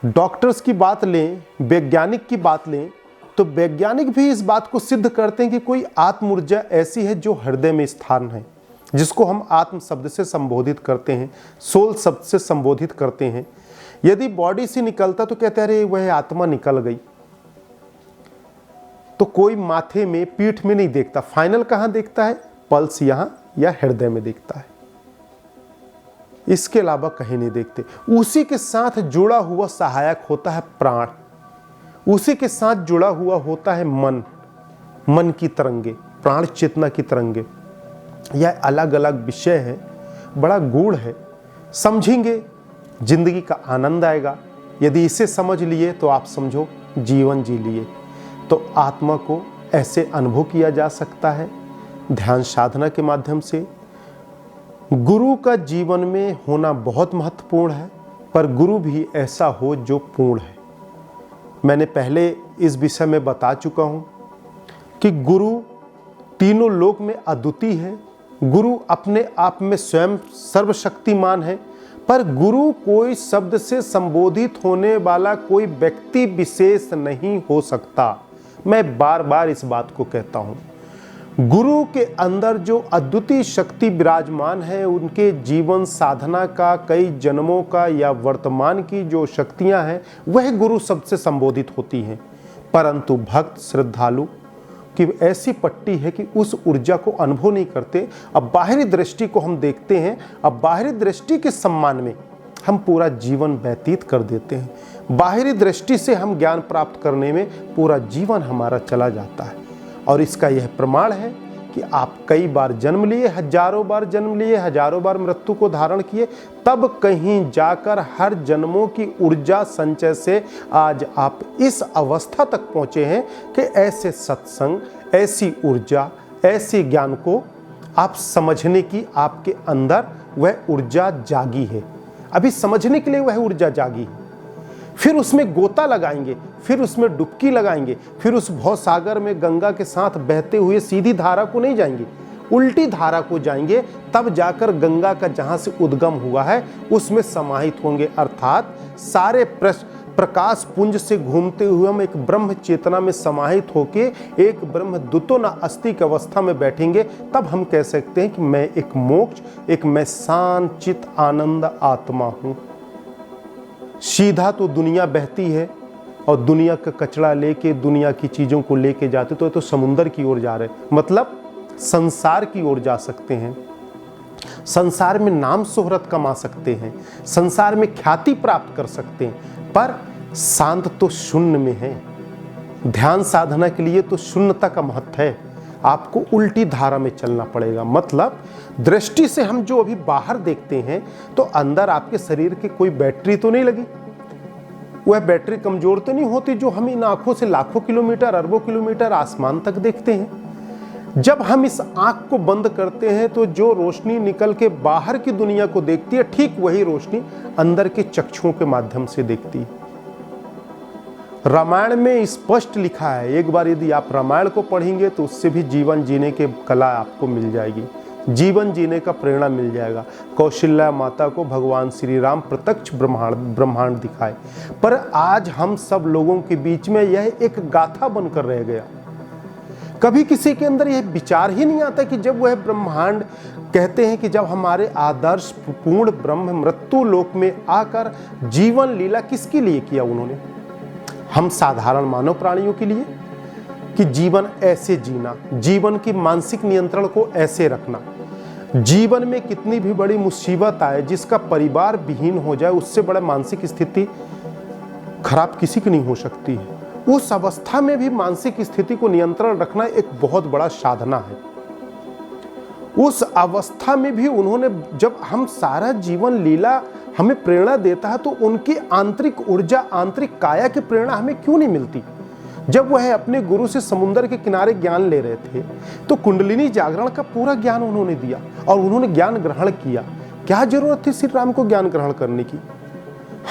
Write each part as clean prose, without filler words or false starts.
Doctors की बात लें, वैज्ञानिक की बात लें, तो वैज्ञानिक भी इस बात को सिद्ध करते हैं कि कोई आत्म ऊर्जा ऐसी है जो हृदय में स्थान है, जिसको हम आत्म शब्द से संबोधित करते हैं, सोल शब्द से संबोधित करते हैं। यदि बॉडी से निकलता तो कहते हैं अरे वह आत्मा निकल गई। तो कोई माथे में, पीठ में नहीं देखता, फाइनल कहाँ देखता है? पल्स यहाँ या हृदय में देखता है, इसके अलावा कहीं नहीं देखते। उसी के साथ जुड़ा हुआ सहायक होता है प्राण, उसी के साथ जुड़ा हुआ होता है मन, मन की तरंगे, प्राण चेतना की तरंगे। यह अलग अलग विषय है, बड़ा गूढ़ है, समझेंगे जिंदगी का आनंद आएगा। यदि इसे समझ लिए तो आप समझो जीवन जी लिए। तो आत्मा को ऐसे अनुभव किया जा सकता है ध्यान साधना के माध्यम से। गुरु का जीवन में होना बहुत महत्वपूर्ण है, पर गुरु भी ऐसा हो जो पूर्ण है। मैंने पहले इस विषय में बता चुका हूं कि गुरु तीनों लोक में अद्वितीय है। गुरु अपने आप में स्वयं सर्वशक्तिमान है, पर गुरु कोई शब्द से संबोधित होने वाला कोई व्यक्ति विशेष नहीं हो सकता। मैं बार बार इस बात को कहता हूं। गुरु के अंदर जो अद्वितीय शक्ति विराजमान है, उनके जीवन साधना का, कई जन्मों का या वर्तमान की जो शक्तियां हैं, वह गुरु शब्द से संबोधित होती हैं। परंतु भक्त श्रद्धालु की ऐसी पट्टी है कि उस ऊर्जा को अनुभव नहीं करते। अब बाहरी दृष्टि को हम देखते हैं, अब बाहरी दृष्टि के सम्मान में हम पूरा जीवन व्यतीत कर देते हैं। बाहरी दृष्टि से हम ज्ञान प्राप्त करने में पूरा जीवन हमारा चला जाता है। और इसका यह प्रमाण है कि आप कई बार जन्म लिए, हजारों बार जन्म लिए, हजारों बार मृत्यु को धारण किए, तब कहीं जाकर हर जन्मों की ऊर्जा संचय से आज आप इस अवस्था तक पहुंचे हैं कि ऐसे सत्संग, ऐसी ऊर्जा, ऐसे ज्ञान को आप समझने की आपके अंदर वह ऊर्जा जागी है। अभी समझने के लिए वह ऊर्जा जागी है। फिर उसमें गोता लगाएंगे, फिर उसमें डुबकी लगाएंगे, फिर उस भवसागर में गंगा के साथ बहते हुए सीधी धारा को नहीं जाएंगे, उल्टी धारा को जाएंगे, तब जाकर गंगा का जहां से उद्गम हुआ है उसमें समाहित होंगे। अर्थात सारे प्रकाश पुंज से घूमते हुए हम एक ब्रह्म चेतना में समाहित होके एक ब्रह्म द्वितो न अस्ति की अवस्था में बैठेंगे। तब हम कह सकते हैं कि मैं एक मोक्ष, एक मैं शांत चित आनंद आत्मा हूं। सीधा तो दुनिया बहती है और दुनिया का कचरा लेके, दुनिया की चीजों को लेके जाते तो समुंदर की ओर जा रहे, मतलब संसार की ओर जा सकते हैं। संसार में नाम शोहरत कमा सकते हैं, संसार में ख्याति प्राप्त कर सकते हैं, पर शांत तो शून्य में है। ध्यान साधना के लिए तो शून्यता का महत्व है। आपको उल्टी धारा में चलना पड़ेगा। मतलब दृष्टि से हम जो अभी बाहर देखते हैं तो अंदर आपके शरीर की कोई बैटरी तो नहीं लगी, वह बैटरी कमजोर तो नहीं होती जो हम इन आंखों से लाखों किलोमीटर, अरबों किलोमीटर आसमान तक देखते हैं। जब हम इस आंख को बंद करते हैं तो जो रोशनी निकल के बाहर की दुनिया को देखती है, ठीक वही रोशनी अंदर के चक्षुओं के माध्यम से देखती है। रामायण में स्पष्ट लिखा है, एक बार यदि आप रामायण को पढ़ेंगे तो उससे भी जीवन जीने की कला आपको मिल जाएगी, जीवन जीने का प्रेरणा मिल जाएगा। कौशल्या माता को भगवान श्री राम प्रत्यक्ष ब्रह्मांड दिखाए, पर आज हम सब लोगों के बीच में यह एक गाथा बनकर रह गया। कभी किसी के अंदर यह विचार ही नहीं आता कि जब वह ब्रह्मांड कहते हैं कि जब हमारे आदर्श पूर्ण ब्रह्म मृत्यु लोक में आकर जीवन लीला किसके लिए किया उन्होंने? हम साधारण मानव प्राणियों के लिए, कि जीवन ऐसे जीना, जीवन की मानसिक नियंत्रण को ऐसे रखना। जीवन में कितनी भी बड़ी मुसीबत आए, जिसका परिवार विहीन हो जाए, उससे बड़ा मानसिक स्थिति खराब किसी की नहीं हो सकती है। उस अवस्था में भी मानसिक स्थिति को नियंत्रण रखना एक बहुत बड़ा साधना है। उस अवस्था में भी उन्होंने, जब हम सारा जीवन लीला हमें प्रेरणा देता है तो उनकी आंतरिक ऊर्जा, आंतरिक काया की प्रेरणा हमें क्यों नहीं मिलती? जब वह अपने गुरु से समुद्र के किनारे ज्ञान ले रहे थे तो कुंडलिनी जागरण का पूरा ज्ञान उन्होंने दिया और उन्होंने ज्ञान ग्रहण किया। क्या जरूरत थी श्री राम को ज्ञान ग्रहण करने की?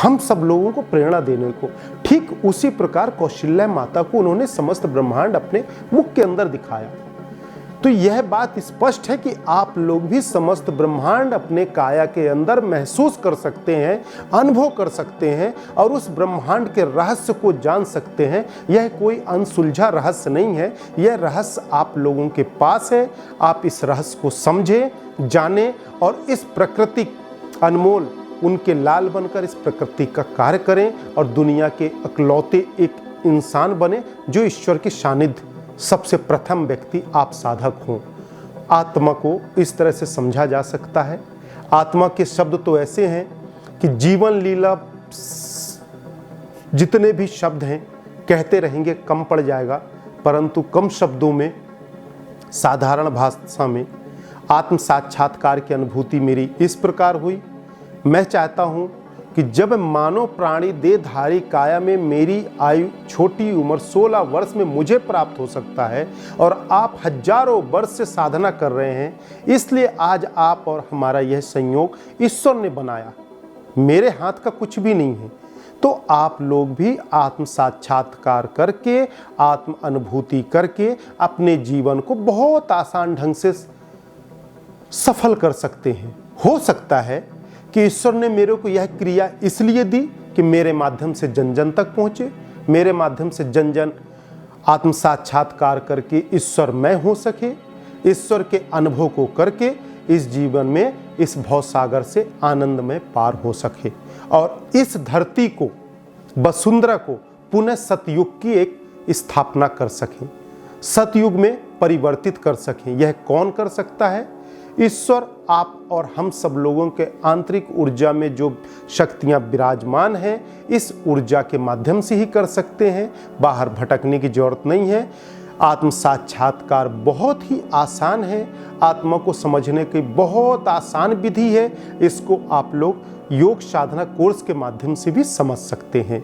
हम सब लोगों को प्रेरणा देने को। ठीक उसी प्रकार कौशल्या माता को उन्होंने समस्त ब्रह्मांड अपने मुख के अंदर दिखाया। तो यह बात स्पष्ट है कि आप लोग भी समस्त ब्रह्मांड अपने काया के अंदर महसूस कर सकते हैं, अनुभव कर सकते हैं और उस ब्रह्मांड के रहस्य को जान सकते हैं। यह कोई अनसुलझा रहस्य नहीं है, यह रहस्य आप लोगों के पास है। आप इस रहस्य को समझें, जानें और इस प्रकृति अनमोल उनके लाल बनकर इस प्रकृति का कार्य करें और दुनिया के इकलौते एक इंसान बने जो ईश्वर के सानिध्य सबसे प्रथम व्यक्ति आप साधक हों। आत्मा को इस तरह से समझा जा सकता है। आत्मा के शब्द तो ऐसे हैं कि जीवन लीला जितने भी शब्द हैं कहते रहेंगे कम पड़ जाएगा, परंतु कम शब्दों में साधारण भाषा में आत्म साक्षात्कार की अनुभूति मेरी इस प्रकार हुई। मैं चाहता हूँ कि जब मानव प्राणी देहधारी काया में मेरी आयु छोटी उम्र 16 वर्ष में मुझे प्राप्त हो सकता है और आप हजारों वर्ष से साधना कर रहे हैं, इसलिए आज आप और हमारा यह संयोग ईश्वर ने बनाया, मेरे हाथ का कुछ भी नहीं है। तो आप लोग भी आत्म साक्षात्कार करके, आत्म अनुभूति करके अपने जीवन को बहुत आसान ढंग से सफल कर सकते हैं। हो सकता है कि ईश्वर ने मेरे को यह क्रिया इसलिए दी कि मेरे माध्यम से जन जन तक पहुंचे, मेरे माध्यम से जन जन आत्म साक्षात्कार करके ईश्वर मैं हो सके, ईश्वर के अनुभव को करके इस जीवन में इस भवसागर से आनंद में पार हो सके और इस धरती को, वसुंधरा को पुनः सतयुग की एक स्थापना कर सकें, सतयुग में परिवर्तित कर सकें। यह कौन कर सकता है? ईश्वर आप और हम सब लोगों के आंतरिक ऊर्जा में जो शक्तियां विराजमान हैं, इस ऊर्जा के माध्यम से ही कर सकते हैं। बाहर भटकने की जरूरत नहीं है। आत्म साक्षात्कार बहुत ही आसान है, आत्मा को समझने की बहुत आसान विधि है। इसको आप लोग योग साधना कोर्स के माध्यम से भी समझ सकते हैं।